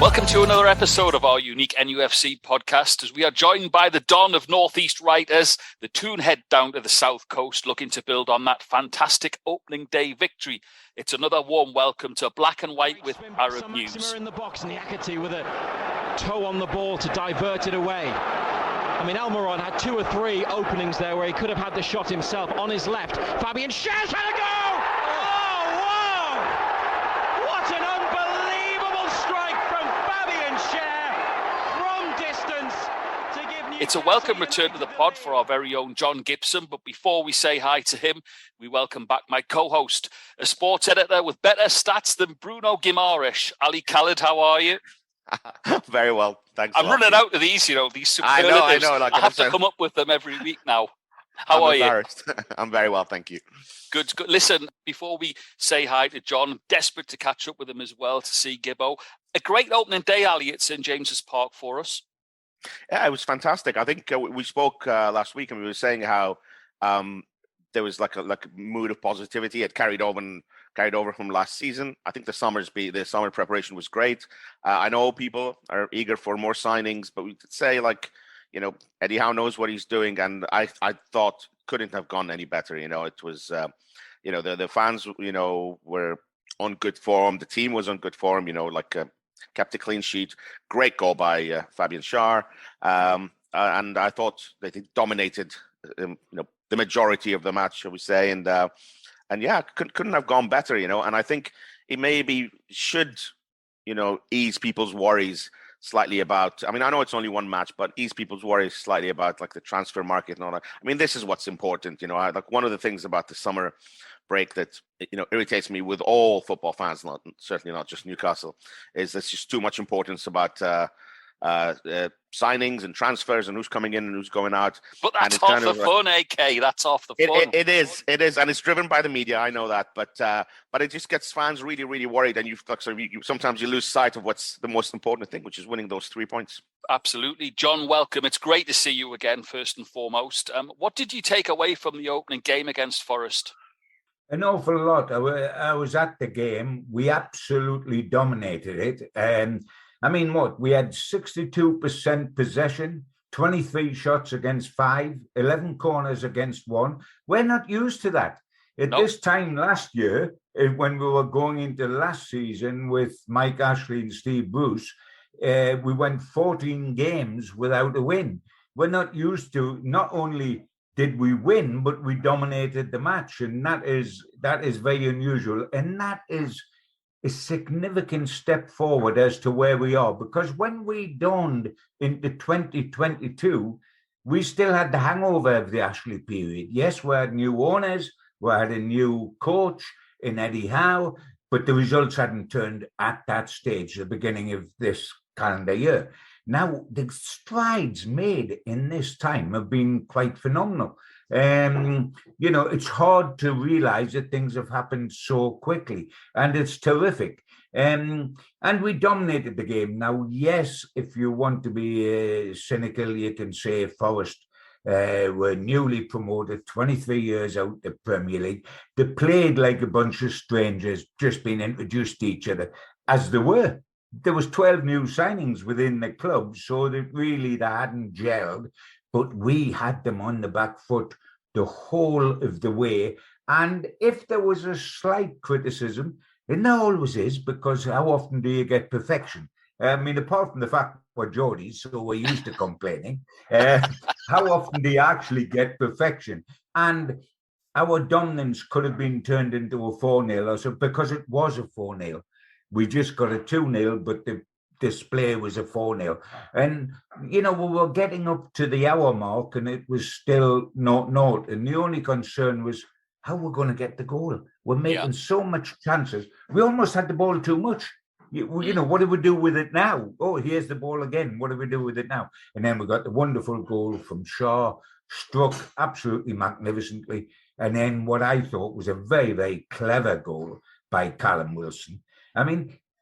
Welcome to another episode of our unique NUFC podcast, as we are joined by the Don of Northeast writers. The Toon head down to the South Coast, looking to build on that fantastic opening day victory. It's another warm welcome to Black and White with Arab News. In the box, and Niakhaté with a toe on the ball to divert it away. I mean, Almiron had 2 or 3 openings there where he could have had the shot himself. On his left, Fabian Schär's had a go! It's a welcome return to the pod for our very own John Gibson, but before we say hi to him, we welcome back my co-host, a sports editor with better stats than Bruno Guimaraes. Ali Khaled, how are you? Very well, thanks. I'm running out of these, these superlatives. I know. I have to come up with them every week now. How are you? I'm very well, thank you. Good. Listen, before we say hi to John, I'm desperate to catch up with him as well, to see Gibbo. A great opening day, Ali, at St James's Park for us. Yeah, it was fantastic. I think we spoke last week, and we were saying how there was like a mood of positivity. It carried over from last season. I think the summer preparation was great. I know people are eager for more signings, but we could say Eddie Howe knows what he's doing, and I thought couldn't have gone any better. It was the fans were on good form. The team was on good form. Kept a clean sheet. Great goal by Fabian Schär. And I thought they dominated, the majority of the match, shall we say. And yeah, couldn't have gone better, And I think it maybe should, ease people's worries slightly about, I know it's only one match, but ease people's worries slightly about the transfer market and all that. This is what's important, one of the things about the summer break that irritates me with all football fans, certainly not just Newcastle, is there's just too much importance about signings and transfers and who's coming in and who's going out. But that's half the fun, AK. That's half the fun. It is, and it's driven by the media. I know that, but it just gets fans really, really worried, and sometimes you lose sight of what's the most important thing, which is winning those 3 points. Absolutely, John. Welcome. It's great to see you again. First and foremost, what did you take away from the opening game against Forest? An awful lot. I was at the game. We absolutely dominated it. We had 62% possession, 23 shots against 5, 11 corners against 1. We're not used to that. At this time last year, when we were going into last season with Mike Ashley and Steve Bruce, we went 14 games without a win. We're not used to, not only did we win, but we dominated the match, and that is very unusual, and that is a significant step forward as to where we are, because when we dawned into 2022, we still had the hangover of the Ashley period. Yes, we had new owners, we had a new coach in Eddie Howe, but the results hadn't turned at that stage, the beginning of this calendar year. Now, the strides made in this time have been quite phenomenal. It's hard to realize that things have happened so quickly, and it's terrific. And we dominated the game. Now, yes, if you want to be cynical, you can say Forest were newly promoted, 23 years out the Premier League. They played like a bunch of strangers, just being introduced to each other, as they were. There was 12 new signings within the club, so that really they hadn't gelled, but we had them on the back foot the whole of the way. And if there was a slight criticism, and there always is, because how often do you get perfection? Apart from the fact we're Geordies, so we're used to complaining, how often do you actually get perfection? And our dominance could have been turned into a 4-0, or so, because it was a 4-0. We just got a 2-0, but the display was a 4-0. And, we were getting up to the hour mark, and it was still 0-0. And the only concern was how we're going to get the goal. We're making so much chances. We almost had the ball too much. What do we do with it now? Oh, here's the ball again. What do we do with it now? And then we got the wonderful goal from Schär, struck absolutely magnificently. And then what I thought was a very, very clever goal by Callum Wilson.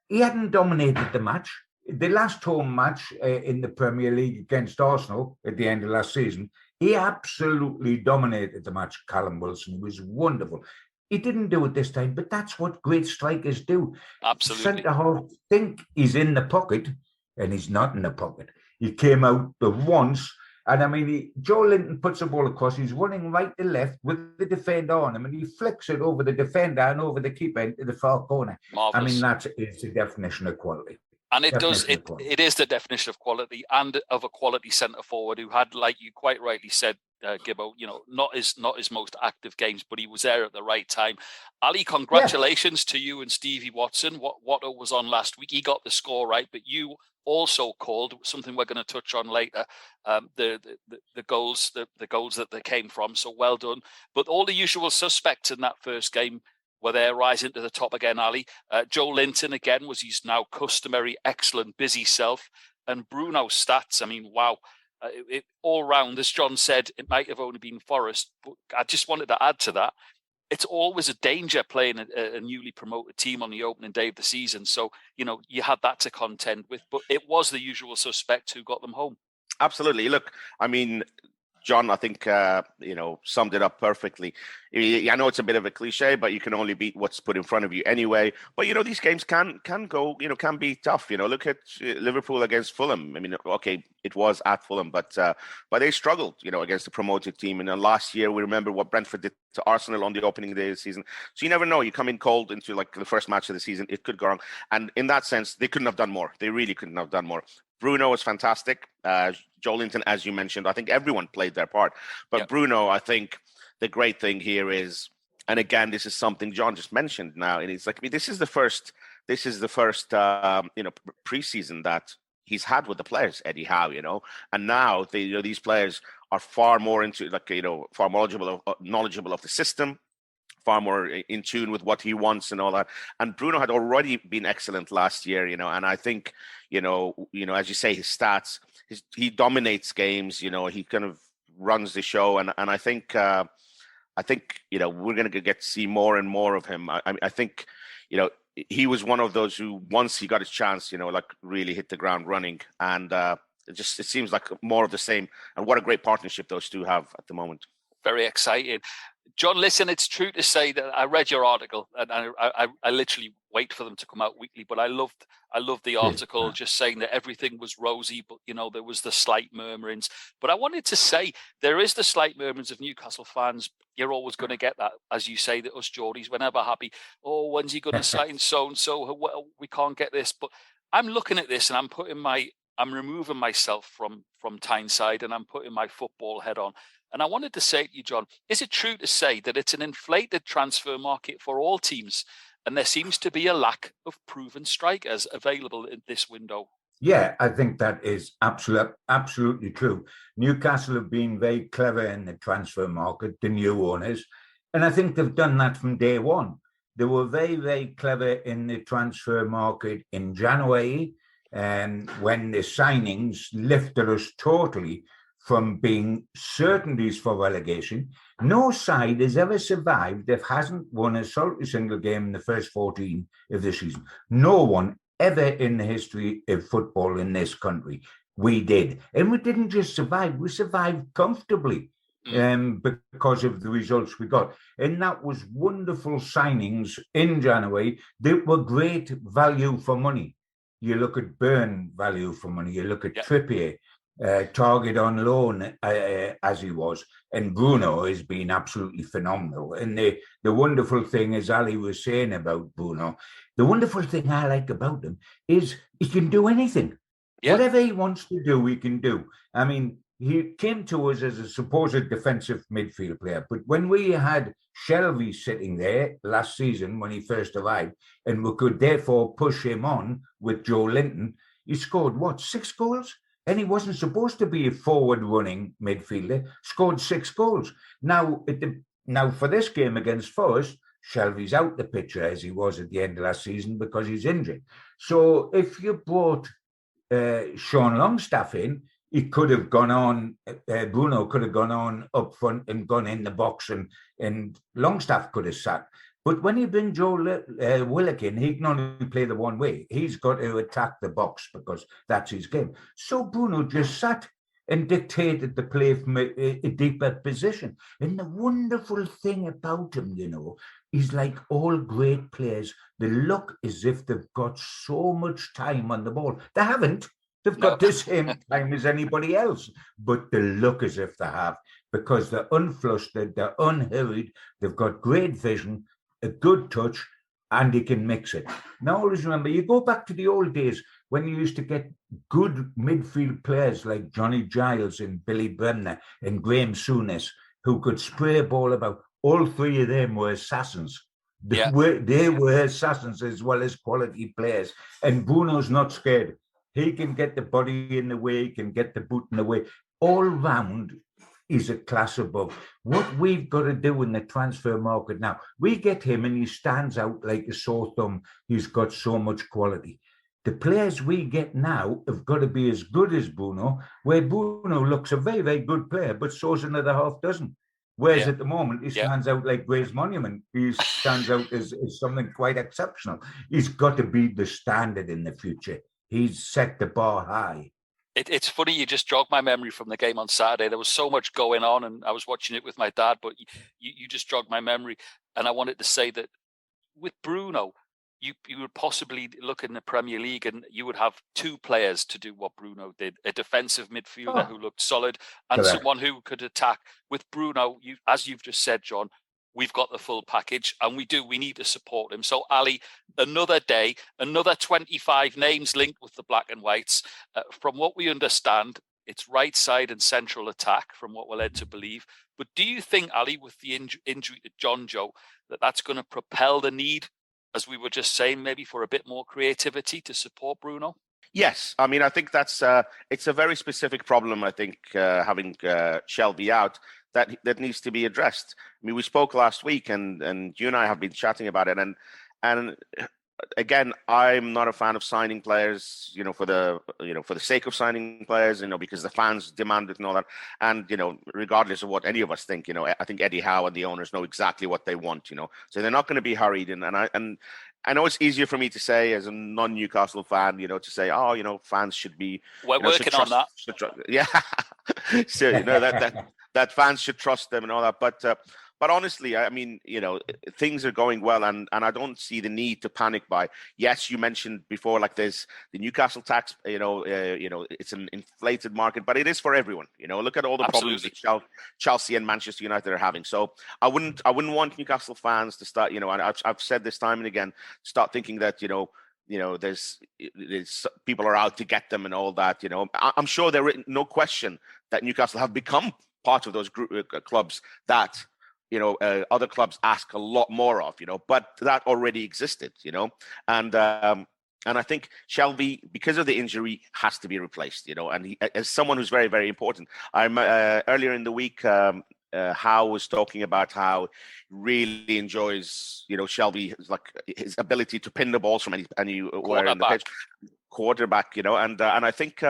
He hadn't dominated the match. The last home match in the Premier League against Arsenal at the end of last season, he absolutely dominated the match, Callum Wilson. He was wonderful. He didn't do it this time, but that's what great strikers do. Absolutely. Centre-half think he's in the pocket, and he's not in the pocket. He came out the once, and I mean, Joe Linton puts the ball across. He's running right to left with the defender on him, and he flicks it over the defender and over the keeper into the far corner. Marvelous. I mean, that is the definition of quality. And it is the definition of quality, and of a quality centre forward who had, like you quite rightly said, Gibbo, not his most active games, but he was there at the right time. Ali, congratulations to you and Stevie Watson. Watto was on last week. He got the score right, but you also called something we're going to touch on later. The goals that they came from. So well done. But all the usual suspects in that first game were there, rising to the top again, Ali. Joe Linton, again, was his now customary excellent busy self. And Bruno's stats, I mean, wow. All round, as John said, it might have only been Forest, but I just wanted to add to that. It's always a danger playing a newly promoted team on the opening day of the season. So, you had that to contend with, but it was the usual suspect who got them home. Absolutely. Look, I mean, John, I think, summed it up perfectly. I know it's a bit of a cliche, but you can only beat what's put in front of you anyway. But, these games can can be tough. Look at Liverpool against Fulham. I mean, okay, it was at Fulham, but they struggled, against the promoted team. And then last year, we remember what Brentford did to Arsenal on the opening day of the season. So you never know. You come in cold into like the first match of the season, it could go wrong. And in that sense, they couldn't have done more. They really couldn't have done more. Bruno was fantastic. Joe Linton, as you mentioned, I think everyone played their part. But Bruno, I think the great thing here is, and again, this is something John just mentioned now, and it's like, I mean, this is the first preseason that he's had with the players, Eddie Howe, and now these players are far more into far more knowledgeable of the system, far more in tune with what he wants and all that. And Bruno had already been excellent last year, and I think, as you say, his stats, he dominates games, he kind of runs the show. And I think, we're going to get to see more and more of him. I think, he was one of those who, once he got his chance, really hit the ground running. And it seems like more of the same. And what a great partnership those two have at the moment. Very exciting. John, listen, it's true to say that I read your article, and I literally wait for them to come out weekly, but I loved the article just saying that everything was rosy, but, there was the slight murmurings. But I wanted to say there is the slight murmurings of Newcastle fans. You're always going to get that, as you say, that us Geordies, we're never happy. Oh, when's he going to sign so-and-so? Well, we can't get this. But I'm looking at this and I'm removing myself from Tyneside, and I'm putting my football head on. And I wanted to say to you, John, is it true to say that it's an inflated transfer market for all teams, and there seems to be a lack of proven strikers available in this window? Yeah, I think that is absolutely true. Newcastle have been very clever in the transfer market, the new owners, and I think they've done that from day one. They were very, very clever in the transfer market in January, and when the signings lifted us totally from being certainties for relegation. No side has ever survived that hasn't won a single game in the first 14 of the season. No one ever in the history of football in this country. We did. And we didn't just survive, we survived comfortably because of the results we got. And that was wonderful signings in January that were great value for money. You look at Byrne, value for money. You look at Trippier, target on loan as he was, and Bruno has been absolutely phenomenal. And the wonderful thing, as Ali was saying about Bruno, the wonderful thing I like about him is he can do anything. Whatever he wants to do, he can do. I mean, he came to us as a supposed defensive midfield player, but when we had Shelby sitting there last season when he first arrived, and we could therefore push him on with Joe Linton, he scored 6 goals? And he wasn't supposed to be a forward-running midfielder, scored 6 goals. Now for this game against Forest, Shelby's out the picture as he was at the end of last season because he's injured. So if you brought Sean Longstaff in, he could have gone on, Bruno could have gone on up front and gone in the box, and Longstaff could have sat. But when you bring Joe Willock in, he can only play the one way. He's got to attack the box because that's his game. So Bruno just sat and dictated the play from a deeper position. And the wonderful thing about him, is like all great players. They look as if they've got so much time on the ball. They haven't. They've got the same time as anybody else, but they look as if they have, because they're unflustered, they're unhurried, they've got great vision, a good touch, and they can mix it. Now, always remember, you go back to the old days when you used to get good midfield players like Johnny Giles and Billy Bremner and Graham Souness, who could spray a ball about. All three of them were assassins. They were assassins as well as quality players. And Bruno's not scared. He can get the body in the way, he can get the boot in the way. All round is a class above. What we've got to do in the transfer market now, we get him and he stands out like a sore thumb. He's got so much quality. The players we get now have got to be as good as Bruno, where Bruno looks a very, very good player, but so's another half dozen. Whereas at the moment, he stands out like Gray's Monument. He stands out as something quite exceptional. He's got to be the standard in the future. He's set the bar high. It's funny, you just jogged my memory from the game on Saturday. There was so much going on, and I was watching it with my dad, but you just jogged my memory. And I wanted to say that with Bruno, you would possibly look in the Premier League and you would have two players to do what Bruno did: a defensive midfielder who looked solid and someone who could attack. With Bruno, as you've just said, John, we've got the full package, and we need to support him. So, Ali, another day, another 25 names linked with the Black and Whites. From what we understand, it's right side and central attack, from what we're led to believe. But do you think, Ali, with the injury to John Joe, that's going to propel the need, as we were just saying, maybe for a bit more creativity to support Bruno? Yes, I mean, I think that's it's a very specific problem. I think having Shelby out, that needs to be addressed. I mean, we spoke last week, and you and I have been chatting about it, and again, I'm not a fan of signing players, for the sake of signing players, because the fans demand it and all that. And, regardless of what any of us think, I think Eddie Howe and the owners know exactly what they want, so they're not going to be hurried. And I know it's easier for me to say as a non-Newcastle fan, to say, fans should be. We're working on that. Yeah. So, that fans should trust them and all that. But honestly, I mean, things are going well, and I don't see the need to panic by. Yes, you mentioned before, like there's the Newcastle tax. It's an inflated market, but it is for everyone. Look at all the problems that Chelsea and Manchester United are having. So I wouldn't want Newcastle fans to start. And I've said this time and again, start thinking that there's people are out to get them and all that. I'm sure there is no question that Newcastle have become part of those clubs that. Other clubs ask a lot more of, but that already existed, and I think Shelby, because of the injury, has to be replaced, and he, as someone who's very, very important. I'm earlier in the week, Howe was talking about how he really enjoys, Shelby, like his ability to pin the balls from anywhere in the pitch, quarterback, and I think.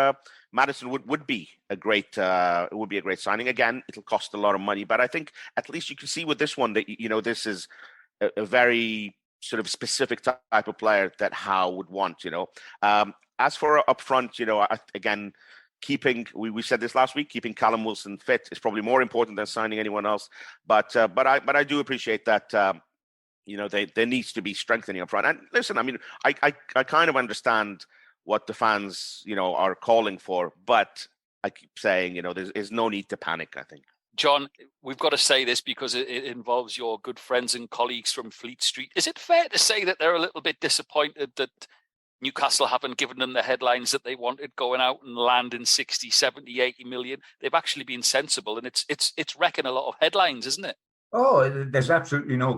Maddison would be a great signing. Again, it'll cost a lot of money, but I think at least you can see with this one that this is a very sort of specific type of player that Howe would want. As for up front, again, we said this last week, keeping Callum Wilson fit is probably more important than signing anyone else. But I do appreciate that. There needs to be strengthening up front. And listen, I mean, I kind of understand what the fans, are calling for. But I keep saying, there's no need to panic, I think. John, we've got to say this because it involves your good friends and colleagues from Fleet Street. Is it fair to say that they're a little bit disappointed that Newcastle haven't given them the headlines that they wanted, going out and landing 60, 70, 80 million? They've actually been sensible, and it's wrecking a lot of headlines, isn't it? Oh, there's absolutely no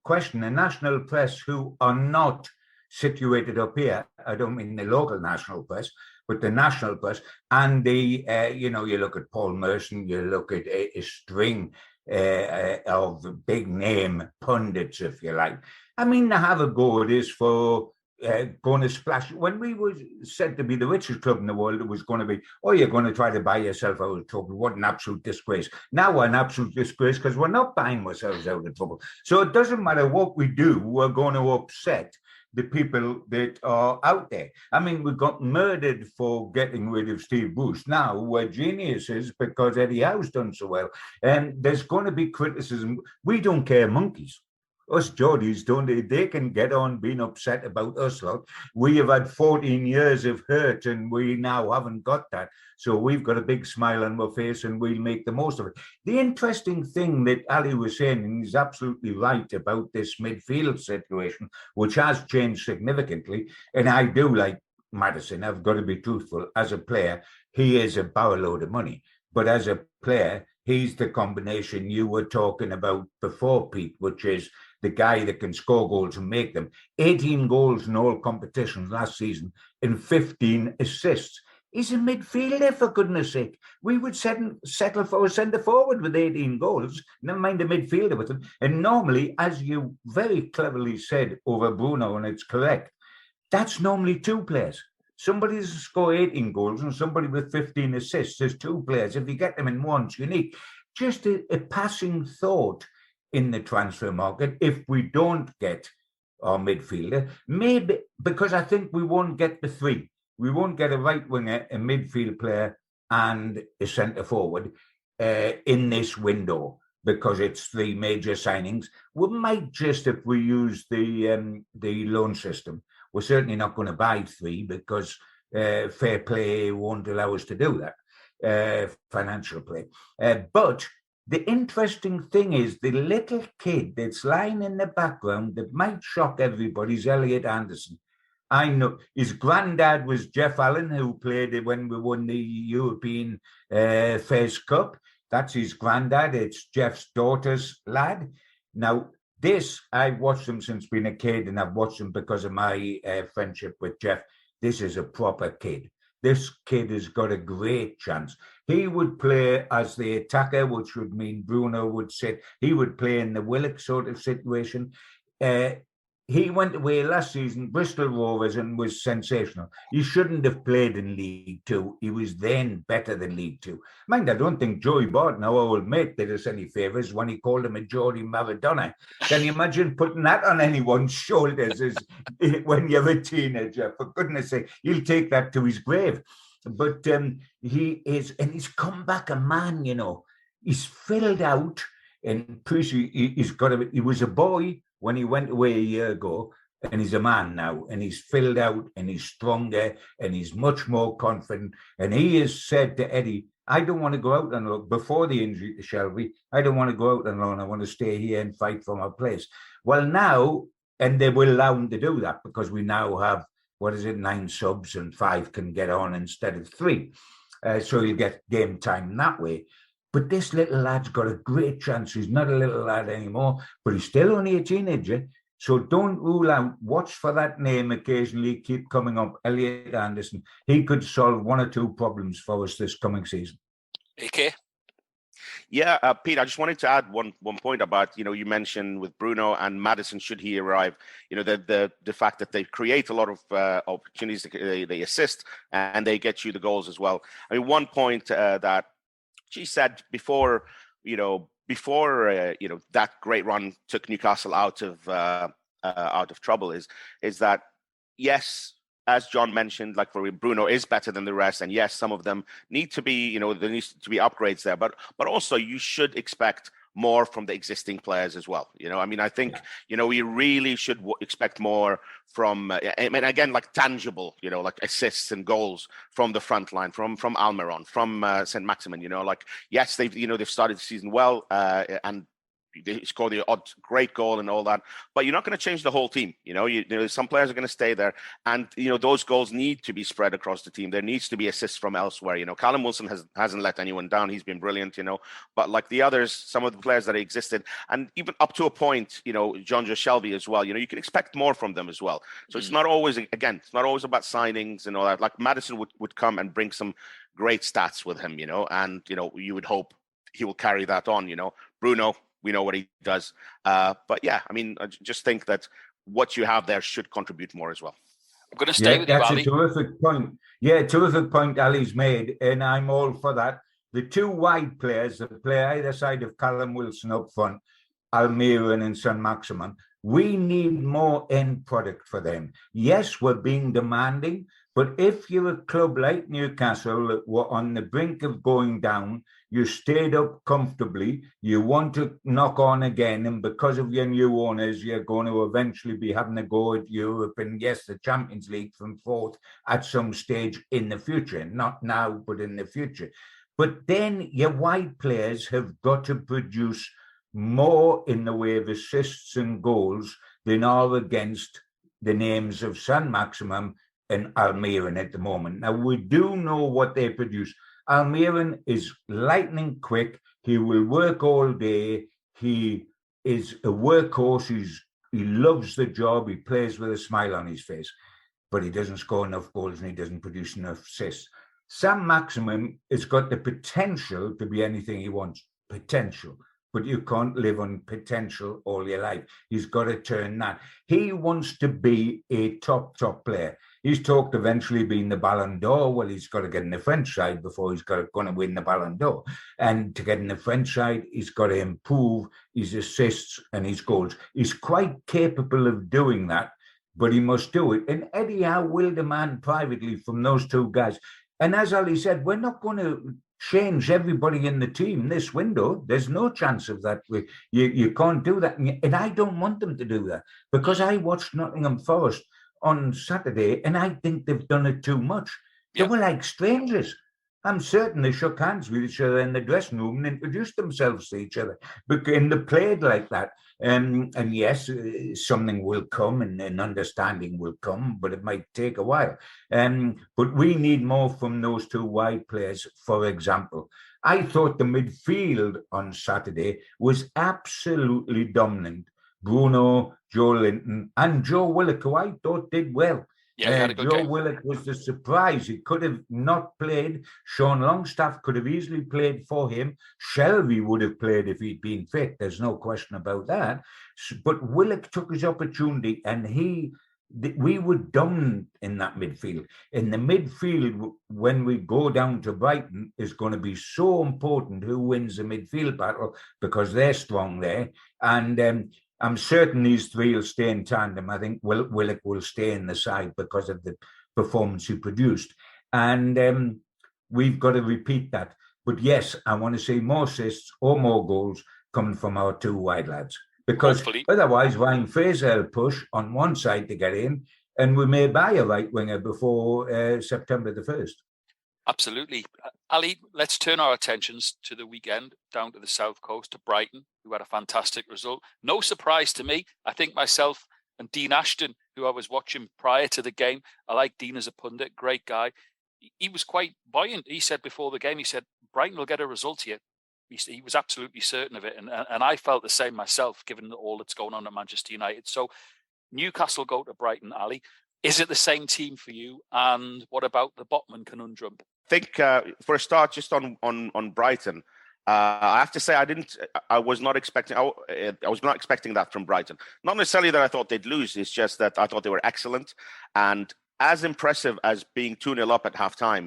question. The national press, who are not situated up here, I don't mean the local national press, but the national press, and the you look at Paul Merson, you look at a string of big name pundits, if you like. I mean, to have a go at this for going to splash. When we were said to be the richest club in the world, it was going to be, you're going to try to buy yourself out of trouble. What an absolute disgrace. Now we're an absolute disgrace because we're not buying ourselves out of trouble. So it doesn't matter what we do, we're going to upset the people that are out there. I mean, we got murdered for getting rid of Steve Bruce. Now we're geniuses because Eddie Howe's done so well. And there's going to be criticism. We don't care monkeys. Us Geordies, don't they? They can get on being upset about us lot. We have had 14 years of hurt and we now haven't got that. So we've got a big smile on our face and we'll make the most of it. The interesting thing that Ali was saying, and he's absolutely right about this midfield situation, which has changed significantly. And I do like Maddison, I've got to be truthful. As a player, he is a barrel load of money. But as a player, he's the combination you were talking about before, Pete, which is the guy that can score goals and make them. 18 goals in all competitions last season and 15 assists. He's a midfielder, for goodness sake. We would settle for a centre forward with 18 goals, never mind a midfielder with him. And normally, as you very cleverly said over Bruno, and it's correct, that's normally two players. Somebody to score 18 goals and somebody with 15 assists. There's two players. If you get them in one, it's unique. Just a passing thought in the transfer market, if we don't get our midfielder, maybe because I think we won't get the three. We won't get a right winger, a midfield player, and a centre forward in this window because it's three major signings. We might just, if we use the loan system, we're certainly not going to buy three because fair play won't allow us to do that, financial play. But the interesting thing is the little kid that's lying in the background that might shock everybody is Elliot Anderson. I know his granddad was Jeff Allen, who played when we won the European Fairs Cup. That's his granddad. It's Jeff's daughter's lad. Now, I've watched him since being a kid, and I've watched him because of my friendship with Jeff. This is a proper kid. This kid has got a great chance. He would play as the attacker, which would mean Bruno would sit. He would play in the Willock sort of situation. He went away last season, Bristol Rovers, and was sensational. He shouldn't have played in League Two. He was then better than League Two. Mind, I don't think Joey Barton, our old mate, did us any favours when he called him a Geordie Maradona. Can you imagine putting that on anyone's shoulders when you're a teenager? For goodness sake, he'll take that to his grave. But he is, and he's come back a man, you know. He's filled out, and he was a boy when he went away a year ago, and he's a man now, and he's filled out, and he's stronger, and he's much more confident. And he has said to Eddie, I don't want to go out on loan. Before the injury to Shelby, I don't want to go out on loan. I want to stay here and fight for my place. Well, now, and they will allow him to do that because we now have, 9 subs and 5 can get on instead of 3. So you'll get game time that way. But this little lad's got a great chance. He's not a little lad anymore, but he's still only a teenager. So don't rule out. Watch for that name occasionally keep coming up. Elliot Anderson. He could solve 1 or 2 problems for us this coming season. AK? Yeah, Pete, I just wanted to add one point about, you mentioned with Bruno and Maddison, should he arrive, the fact that they create a lot of opportunities, they assist, and they get you the goals as well. I mean, one point that she said before that great run took Newcastle out of trouble is that, yes, as John mentioned, like for Bruno is better than the rest, and yes, some of them need to be, there needs to be upgrades there, but also you should expect more from the existing players as well. I think, we really should expect more from, again, like tangible, like assists and goals from the front line, from Almiron, from St. Maximin, yes, they've started the season well, and they score the odd great goal and all that, but you're not going to change the whole team. Some players are going to stay there, and those goals need to be spread across the team. There needs to be assists from elsewhere. Callum Wilson hasn't let anyone down. He's been brilliant. But like the others, some of the players that existed, and even up to a point, John Shelby as well. You can expect more from them as well. So it's not always about signings and all that. Like Maddison would come and bring some great stats with him. And you would hope he will carry that on. Bruno, we know what he does. But yeah, I just think that what you have there should contribute more as well. I'm going to stay with you, Ali. That's a terrific point. Yeah, terrific point Ali's made, and I'm all for that. The 2 wide players that play either side of Callum Wilson up front, Almiron and St. Maximin, we need more end product for them. Yes, we're being demanding, But if you're a club like Newcastle that were on the brink of going down, you stayed up comfortably, you want to knock on again, and because of your new owners, you're going to eventually be having a go at Europe and, yes, the Champions League from fourth at some stage in the future. Not now, but in the future. But then your wide players have got to produce more in the way of assists and goals than are against the names of San Maximum and Almiron at the moment. Now, we do know what they produce. Almiron is lightning quick. He will work all day. He is a workhorse. He loves the job. He plays with a smile on his face, but he doesn't score enough goals and he doesn't produce enough assists. Sam Maximum has got the potential to be anything he wants. Potential. But you can't live on potential all your life. He's got to turn that. He wants to be a top player. He's talked eventually being the Ballon d'Or. Well, he's got to get in the French side before he's going to win the Ballon d'Or. And to get in the French side, he's got to improve his assists and his goals. He's quite capable of doing that, but he must do it. And Eddie Howe will demand privately from those two guys. And as Ali said, we're not going to change everybody in the team this window. There's no chance of that. You can't do that. And I don't want them to do that, because I watched Nottingham Forest on Saturday and I think they've done it too much. They were like strangers. I'm certain they shook hands with each other in the dressing room and introduced themselves to each other. And they played like that. And yes, something will come and an understanding will come, but it might take a while. But we need more from those two wide players, for example. I thought the midfield on Saturday was absolutely dominant. Bruno, Joe Linton, and Joe Willock, who I thought did well. Yeah, he had a good Joe game. Willock was the surprise. He could have not played. Sean Longstaff could have easily played for him. Shelby would have played if he'd been fit. There's no question about that. But Willock took his opportunity, and we were dominant in that midfield. In the midfield, when we go down to Brighton, is going to be so important who wins the midfield battle, because they're strong there. And I'm certain these three will stay in tandem. I think Willock will stay in the side because of the performance he produced. And we've got to repeat that. But yes, I want to see more assists or more goals coming from our two wide lads. Because otherwise, Ryan Fraser will push on one side to get in, and we may buy a right winger before September the 1st. Absolutely. Ali, let's turn our attentions to the weekend, down to the south coast, to Brighton, who had a fantastic result. No surprise to me. I think myself and Dean Ashton, who I was watching prior to the game, I like Dean as a pundit, great guy. He was quite buoyant. He said before the game, he said, Brighton will get a result here. He was absolutely certain of it. And I felt the same myself, given all that's going on at Manchester United. So Newcastle go to Brighton, Ali. Is it the same team for you? And what about the Botman conundrum? I think for a start, just on Brighton, I have to say I was not expecting that from Brighton. Not necessarily that I thought they'd lose. It's just that I thought they were excellent and as impressive as being 2-0 up at halftime.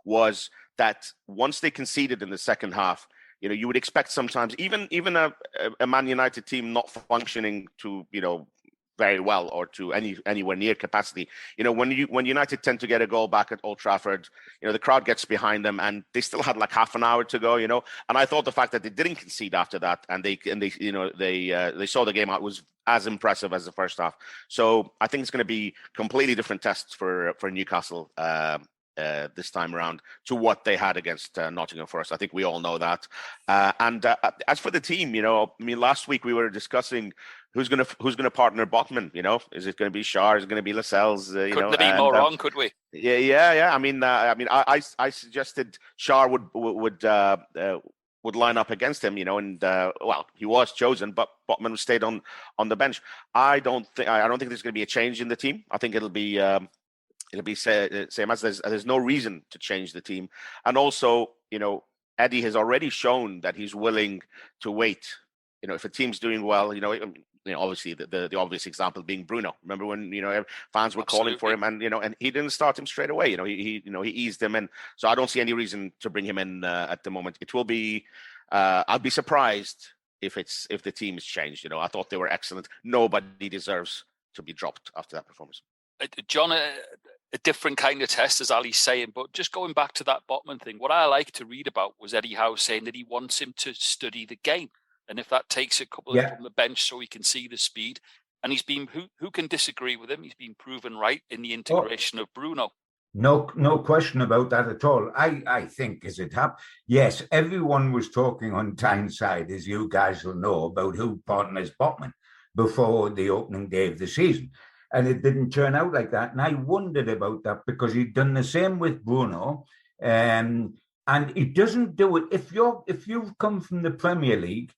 Was that once they conceded in the second half, you would expect sometimes even a Man United team not functioning to very well or to anywhere near capacity. When United tend to get a goal back at Old Trafford, the crowd gets behind them, and they still had like half an hour to go. And I thought the fact that they didn't concede after that, and they saw the game out, was as impressive as the first half. So I think it's going to be completely different tests for Newcastle this time around to what they had against Nottingham Forest. I think we all know that. And as for the team, last week we were discussing who's going to partner Botman. Is it going to be Schär? Is it going to be Lascelles? Couldn't have been more wrong, could we? Yeah. I suggested Schär would line up against him. And he was chosen, but Botman stayed on the bench. I don't think there's going to be a change in the team. I think it'll be same as there's no reason to change the team. And also, Eddie has already shown that he's willing to wait. If a team's doing well, obviously the obvious example being Bruno. Remember when fans were calling for him, and he didn't start him straight away. He eased him in. So I don't see any reason to bring him in at the moment. It will be. I'd be surprised if the team is changed. I thought they were excellent. Nobody deserves to be dropped after that performance. John, a different kind of test, as Ali's saying. But just going back to that Botman thing, what I like to read about was Eddie Howe saying that he wants him to study the game. And if that takes a couple of from the bench so he can see the speed, and he's been, who can disagree with him? He's been proven right in the integration of Bruno. No question about that at all. I think as it happened, yes, everyone was talking on Tyneside, as you guys will know, about who partners Botman before the opening day of the season. And it didn't turn out like that. And I wondered about that because he'd done the same with Bruno. And he doesn't do it. If you've come from the Premier League,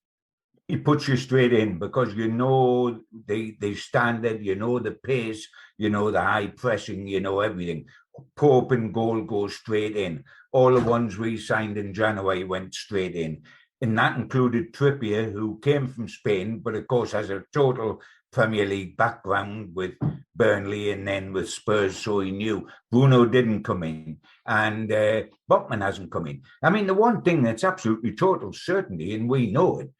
he puts you straight in because you know the standard, you know the pace, you know the high pressing, you know everything. Pope and goal goes straight in. All the ones we signed in January went straight in. And that included Trippier, who came from Spain, but of course has a total Premier League background with Burnley and then with Spurs, so he knew. Bruno didn't come in, and Botman hasn't come in. I mean, the one thing that's absolutely total certainty, and we know it,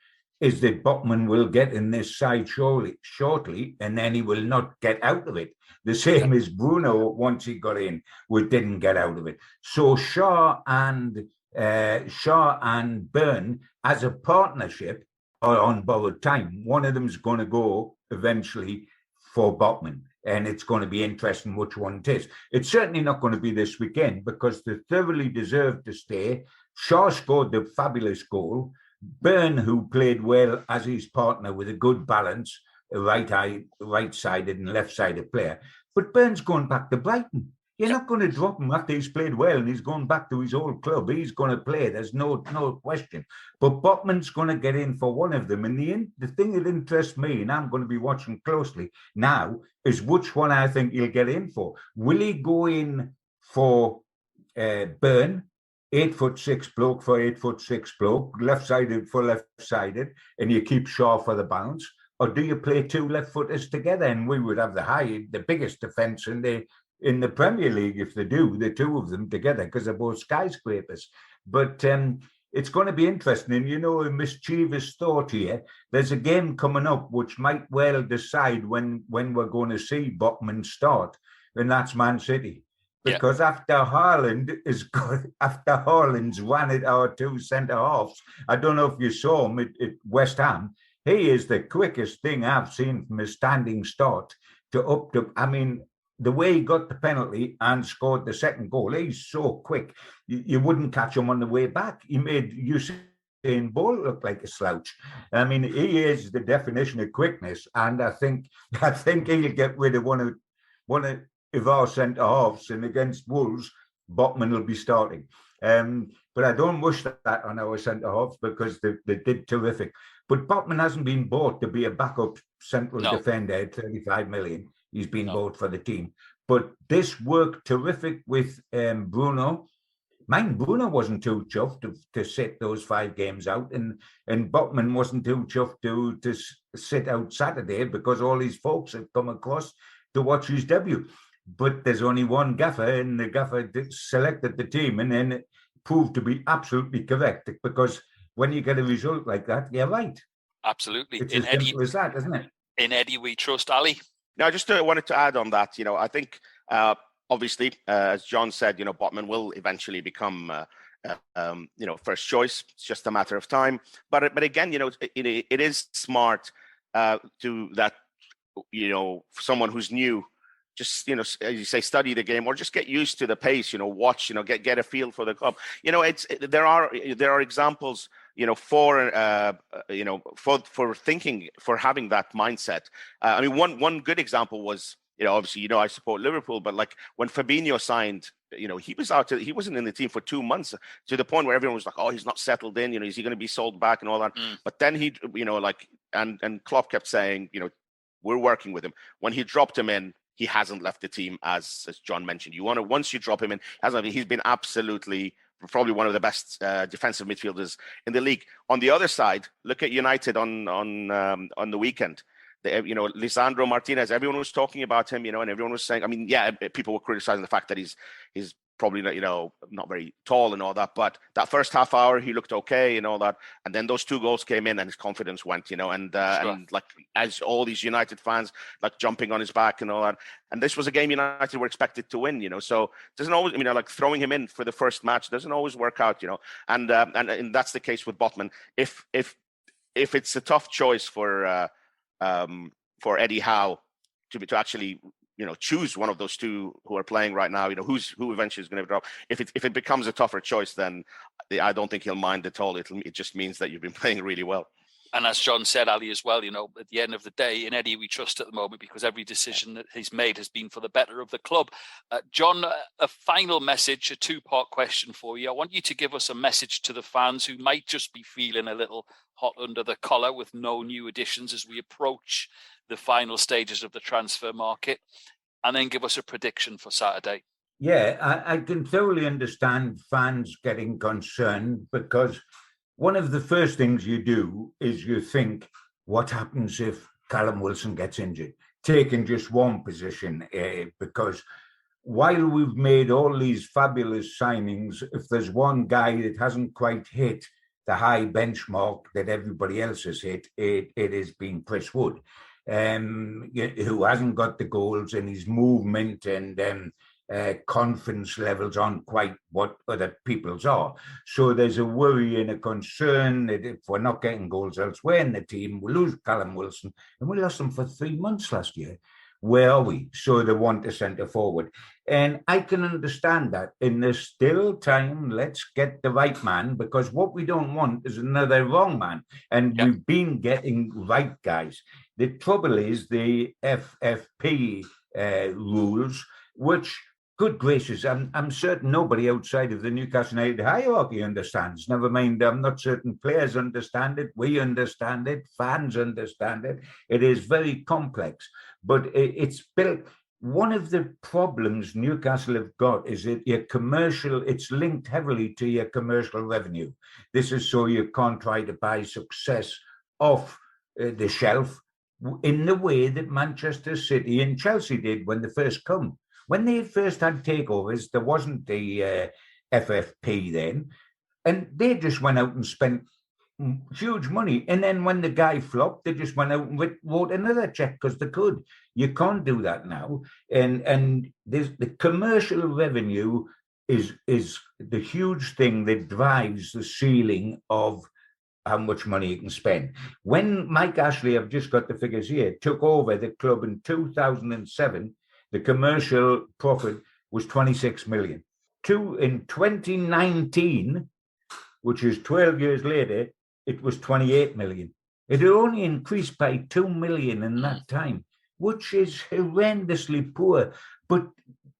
is that Botman will get in this side shortly, and then he will not get out of it. The same as Bruno, once he got in, didn't get out of it. So Shaw and Byrne, as a partnership, are on borrowed time. One of them's going to go eventually for Botman, and it's going to be interesting which one it is. It's certainly not going to be this weekend because they thoroughly deserve to stay. Shaw scored the fabulous goal. Byrne, who played well as his partner with a good balance, a right-sided and left-sided player. But Byrne's going back to Brighton. You're not going to drop him after he's played well and he's going back to his old club. He's going to play. There's no question. But Botman's going to get in for one of them. And the thing that interests me, and I'm going to be watching closely now, is which one I think he'll get in for. Will he go in for Byrne, 8'6" bloke for 8'6" bloke, left-sided for left-sided, and you keep Shaw for the balance? Or do you play two left-footers together? And we would have the biggest defence in the Premier League if they do, the two of them together, because they're both skyscrapers. But it's going to be interesting. And, a mischievous thought here, there's a game coming up which might well decide when we're going to see Botman start, and that's Man City. Because after Haaland's ran at our two centre-halves, I don't know if you saw him at West Ham, he is the quickest thing I've seen from a standing start I mean, the way he got the penalty and scored the second goal, he's so quick. You wouldn't catch him on the way back. He made Usain Bolt look like a slouch. I mean, he is the definition of quickness, and I think he'll get rid of one of our centre halves, and against Wolves, Botman will be starting. But I don't wish that on our centre halves because they did terrific. But Botman hasn't been bought to be a backup central defender at 35 million. He's been bought for the team. But this worked terrific with Bruno. Bruno wasn't too chuffed to sit those 5 games out, and Botman wasn't too chuffed to sit out Saturday because all his folks had come across to watch his debut. But there's only one gaffer, and the gaffer selected the team, and then it proved to be absolutely correct because when you get a result like that, you're right. Absolutely. It's as simple as that, isn't it? In Eddie, we trust. Ali? Now, I just wanted to add on that. I think obviously, as John said, Botman will eventually become, first choice. It's just a matter of time. But again, it is smart to that, for someone who's new, just, as you say, study the game or just get used to the pace, watch, get a feel for the club. There are examples, for thinking, for having that mindset. I mean, one good example was, obviously, I support Liverpool, but like when Fabinho signed, he was he wasn't in the team for 2 months, to the point where everyone was like, oh, he's not settled in, is he going to be sold back and all that? But then he, and Klopp kept saying, we're working with him. When he dropped him in, he hasn't left the team, as John mentioned. Once you drop him in, he's been absolutely probably one of the best defensive midfielders in the league. On the other side, look at United on the weekend. Lisandro Martinez, everyone was talking about him, and everyone was saying, people were criticizing the fact that his probably not, not very tall and all that, but that first half hour he looked okay and all that, and then those 2 goals came in and his confidence went, and like as all these United fans like jumping on his back and all that, and this was a game United were expected to win, so it doesn't always, like throwing him in for the first match doesn't always work out, and that's the case with Botman. If it's a tough choice for Eddie Howe to actually choose one of those 2 who are playing right now, who eventually is going to drop. If it becomes a tougher choice, then I don't think he'll mind at all. It just means that you've been playing really well. And as John said, Ali, as well, at the end of the day, in Eddie we trust at the moment, because every decision that he's made has been for the better of the club. John, a final message, a 2-part question for you. I want you to give us a message to the fans who might just be feeling a little hot under the collar with no new additions as we approach the final stages of the transfer market, and then give us a prediction for Saturday. Yeah, I can totally understand fans getting concerned, because one of the first things you do is you think, what happens if Callum Wilson gets injured? Taking just one position, because while we've made all these fabulous signings, if there's one guy that hasn't quite hit the high benchmark that everybody else has hit, it has been Chris Wood. Who hasn't got the goals, and his movement and confidence levels aren't quite what other people's are. So there's a worry and a concern that if we're not getting goals elsewhere in the team, we'll lose Callum Wilson, and we lost him for 3 months last year. Where are we? So they want a centre forward. And I can understand that. In the still time, let's get the right man, because what we don't want is another wrong man. And we've been getting right guys. The trouble is the FFP rules, which, good gracious, I'm certain nobody outside of the Newcastle United hierarchy understands. Never mind, I'm not certain players understand it. We understand it. Fans understand it. It is very complex, but it's built. One of the problems Newcastle have got is that your commercial, it's linked heavily to your commercial revenue. This is so you can't try to buy success off the shelf in the way that Manchester City and Chelsea did when they first come. When they first had takeovers, there wasn't the FFP then, and they just went out and spent huge money. And then when the guy flopped, they just went out and wrote another check because they could. You can't do that now. And there's the commercial revenue is the huge thing that drives the ceiling of how much money you can spend. When Mike Ashley, I've just got the figures here, took over the club in 2007, the commercial profit was 26 million. In 2019, which is 12 years later, it was 28 million. It had only increased by 2 million in that time, which is horrendously poor. But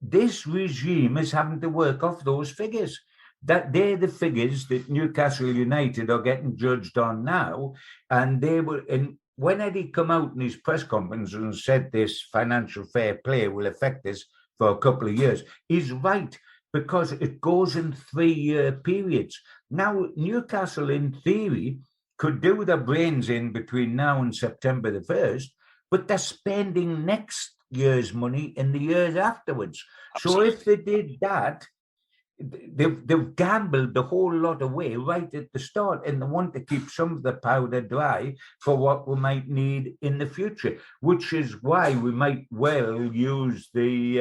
this regime is having to work off those figures. That they're the figures that Newcastle United are getting judged on now. And they were, and when Eddie come out in his press conference and said this financial fair play will affect us for a couple of years, he's right, because it goes in 3-year periods. Now, Newcastle, in theory, could do their brains in between now and September the 1st, but they're spending next year's money in the years afterwards. Absolutely. So if they did that, they've gambled the whole lot away right at the start, and they want to keep some of the powder dry for what we might need in the future, which is why we might well use the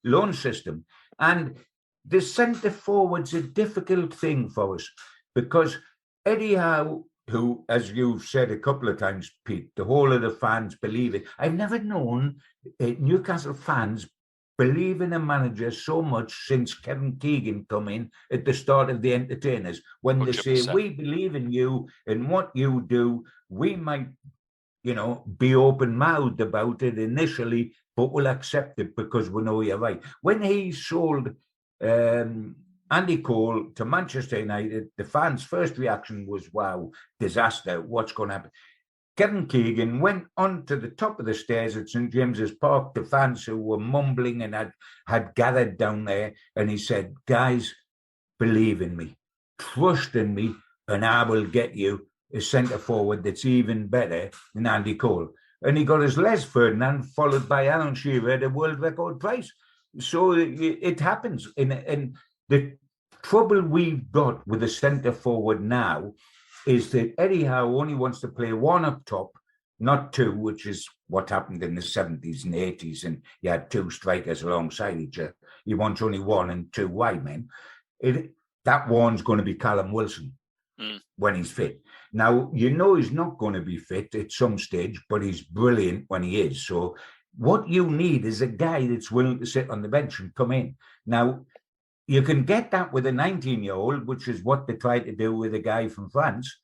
loan system. And the centre forward's a difficult thing for us, because Eddie Howe, who, as you've said a couple of times, Pete, the whole of the fans believe it. I've never known Newcastle fans believe in a manager so much since Kevin Keegan come in at the start of The Entertainers, when they 100%. Say, we believe in you and what you do. We might, be open-mouthed about it initially, but we'll accept it because we know you're right. When he sold Andy Cole to Manchester United, the fans' first reaction was, wow, disaster, what's going to happen? Kevin Keegan went on to the top of the stairs at St. James's Park to fans who were mumbling and had gathered down there, and he said, guys, believe in me, trust in me, and I will get you a centre forward that's even better than Andy Cole. And he got his Les Ferdinand, followed by Alan Shearer at a world record price. So it happens. And the trouble we've got with the centre forward now is that Eddie Howe only wants to play one up top, not two, which is what happened in the 70s and 80s. And you had two strikers alongside each other. He wants only one and two wide men. That one's going to be Callum Wilson when he's fit. Now, you know he's not going to be fit at some stage, but he's brilliant when he is. So what you need is a guy that's willing to sit on the bench and come in. Now, you can get that with a 19-year-old, which is what they tried to do with a guy from France.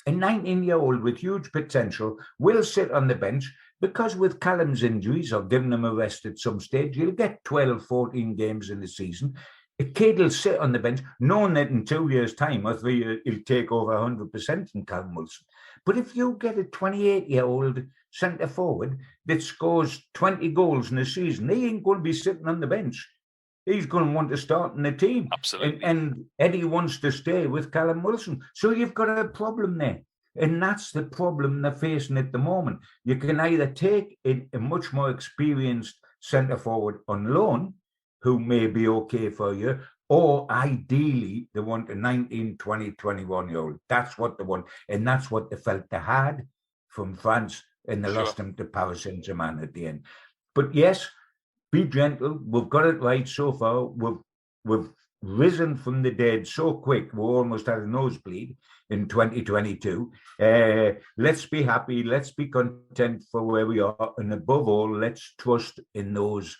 A 19-year-old with huge potential will sit on the bench because with Callum's injuries or giving him a rest at some stage, you'll get 12, 14 games in the season. A kid will sit on the bench, knowing that in 2 years' time or 3 years, he'll take over 100% from Callum Wilson. But if you get a 28-year-old centre forward that scores 20 goals in a season, he ain't going to be sitting on the bench. He's going to want to start in the team. Absolutely. And Eddie wants to stay with Callum Wilson. So you've got a problem there. And that's the problem they're facing at the moment. You can either take a much more experienced centre forward on loan, who may be okay for a year, or ideally they want a 19, 20, 21-year-old. That's what they want. And that's what they felt they had from France, and they lost him to Paris Saint-Germain at the end. But yes, be gentle. We've got it right so far. We've risen from the dead so quick. We almost had a nosebleed in 2022. Let's be happy. Let's be content for where we are. And above all, let's trust in those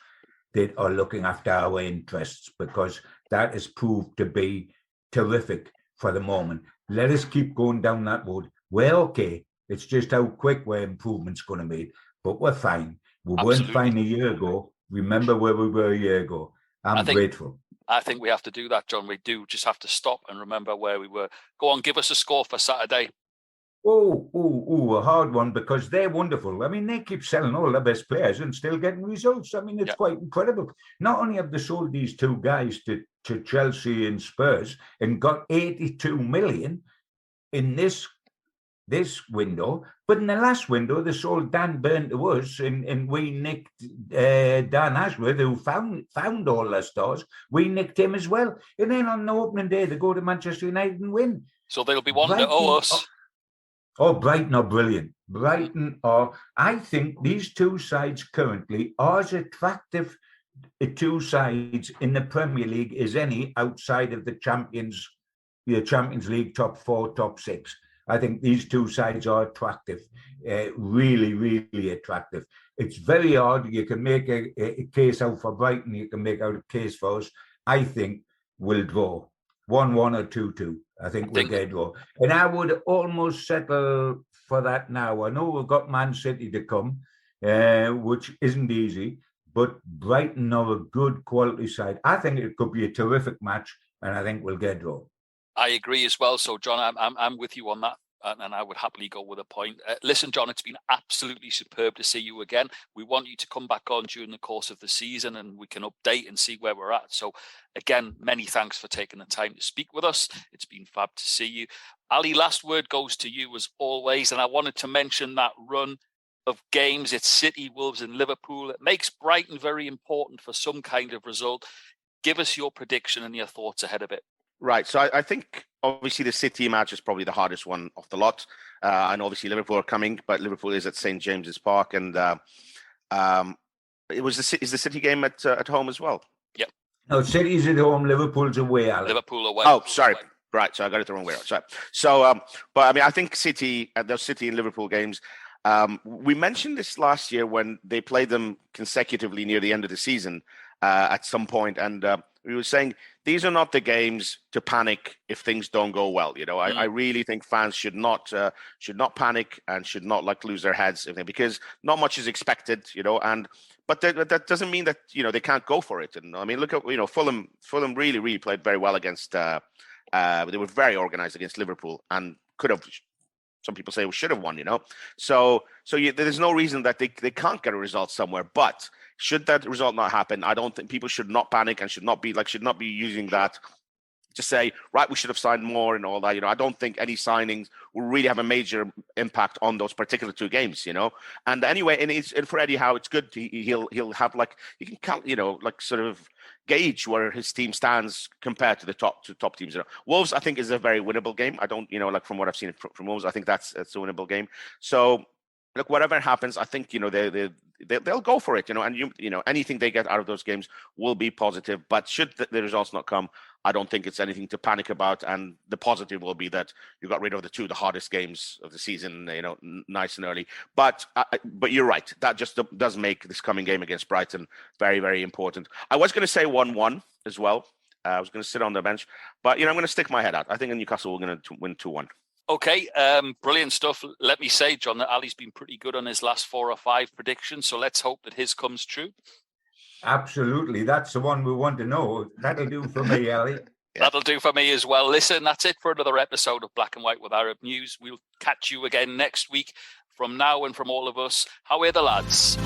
that are looking after our interests, because that has proved to be terrific for the moment. Let us keep going down that road. We're okay. It's just how quick we're improvement's going to be. But we're fine. We weren't fine a year ago. Remember where we were a year ago. I'm grateful. I think we have to do that, John. We do just have to stop and remember where we were. Go on, give us a score for Saturday. A hard one, because they're wonderful. I mean, they keep selling all their best players and still getting results. I mean, it's quite incredible. Not only have they sold these two guys to Chelsea and Spurs and got 82 million in this window, but in the last window, they sold Dan Burn to us, and we nicked Dan Ashworth, who found all their stars. We nicked him as well. And then on the opening day, they go to Manchester United and win. So they'll be one to owe us. Brighton are brilliant. I think these two sides currently are as attractive two sides in the Premier League as any outside of the Champions League top 4, top 6. I think these two sides are attractive, really, really attractive. It's very hard. You can make a case out for Brighton. You can make out a case for us. I think we'll draw 1-1 or 2-2. I think we'll get a draw. And I would almost settle for that now. I know we've got Man City to come, which isn't easy, but Brighton are a good quality side. I think it could be a terrific match, and I think we'll get a draw. I agree as well. So, John, I'm with you on that, and I would happily go with a point. Listen, John, it's been absolutely superb to see you again. We want you to come back on during the course of the season, and we can update and see where we're at. So, again, many thanks for taking the time to speak with us. It's been fab to see you. Ali, last word goes to you as always, and I wanted to mention that run of games. It's City, Wolves, and Liverpool. It makes Brighton very important for some kind of result. Give us your prediction and your thoughts ahead of it. Right. So I think obviously the City match is probably the hardest one of the lot. And obviously Liverpool are coming, but Liverpool is at St. James's Park. And is the City game at home as well? Yep. No, City's at home, Liverpool's away, Alex. Liverpool away. Oh, sorry. Right. So I got it the wrong way around. Sorry. So, but I mean, I think City, those City and Liverpool games, we mentioned this last year when they played them consecutively near the end of the season at some point. And we were saying, these are not the games to panic if things don't go well. You know, I really think fans should not panic and should not lose their heads, because not much is expected. You know, but that doesn't mean that they can't go for it. And I mean, look at Fulham. Fulham really played very well against. They were very organized against Liverpool and could have. Some people say we should have won. So there's no reason that they can't get a result somewhere, but. Should that result not happen, I don't think people should not panic and should not be using that to say, right, we should have signed more and all that. I don't think any signings will really have a major impact on those particular 2 games. And anyway, and for Eddie Howe, it's good. He'll have he can count, sort of gauge where his team stands compared to the top teams. Wolves, I think, is a very winnable game. I don't, from what I've seen from Wolves, I think that's a winnable game. So look, whatever happens, I think they'll go for it. And anything they get out of those games will be positive. But should the results not come, I don't think it's anything to panic about. And the positive will be that you got rid of the hardest games of the season, nice and early. But you're right. That just does make this coming game against Brighton very, very important. I was going to say 1-1 as well. I was going to sit on the bench, but I'm going to stick my head out. I think in Newcastle we're going to win 2-1. Okay, brilliant stuff. Let me say, John, that Ali's been pretty good on his last 4 or 5 predictions, so let's hope that his comes true. Absolutely. That's the one we want to know. That'll do for me, Ali. Yeah. That'll do for me as well. Listen, that's it for another episode of Black and White with Arab News. We'll catch you again next week. From now and from all of us, how are the lads?